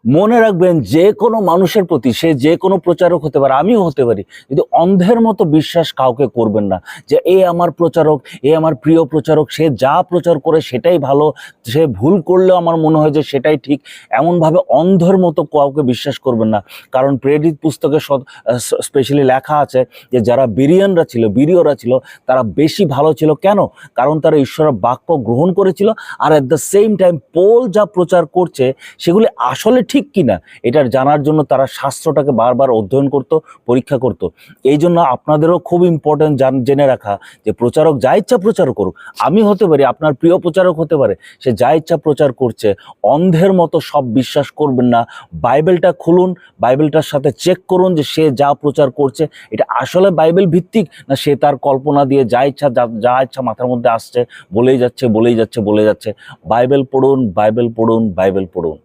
মনে রাখবেন, যে কোনো মানুষের প্রতি সে যে কোনো প্রচারক হতে পারে, আমিও হতে পারি, কিন্তু অন্ধের মতো বিশ্বাস কাউকে করবেন না যে এ আমার প্রচারক, এ আমার প্রিয় প্রচারক, সে যা প্রচার করে সেটাই ভালো, সে ভুল করলেও আমার মনে হয় যে সেটাই ঠিক। এমনভাবে অন্ধের মতো কাউকে বিশ্বাস করবেন না। কারণ প্রেরিত পুস্তকে স্পেশালি লেখা আছে যে যারা বিরীয়রা ছিল তারা বেশি ভালো ছিল। কেন? কারণ তারা ঈশ্বরের বাক্য গ্রহণ করেছিল, আর at the same time Paul যা প্রচার করছে সেগুলি আসলে ঠিক কিনা এটার জানার জন্য তারা শাস্ত্রটাকে বারবার অধ্যয়ন করত, পরীক্ষা করত। এই জন্য আপনাদেরও খুব ইম্পর্টেন্ট জেনে রাখা যে প্রচারক যা ইচ্ছা প্রচার করুক, আমি হতে পারি, আপনার প্রিয় প্রচারক হতে পারে, সে যা ইচ্ছা প্রচার করছে, অন্ধের মতো সব বিশ্বাস করবেন না। বাইবেলটা খুলুন, বাইবেলটার সাথে চেক করুন যে সে যা প্রচার করছে এটা আসলে বাইবেল ভিত্তিক, না সে তার কল্পনা দিয়ে যা ইচ্ছা মাথার মধ্যে আসছে বলেই যাচ্ছে। বাইবেল পড়ুন, বাইবেল পড়ুন, বাইবেল পড়ুন।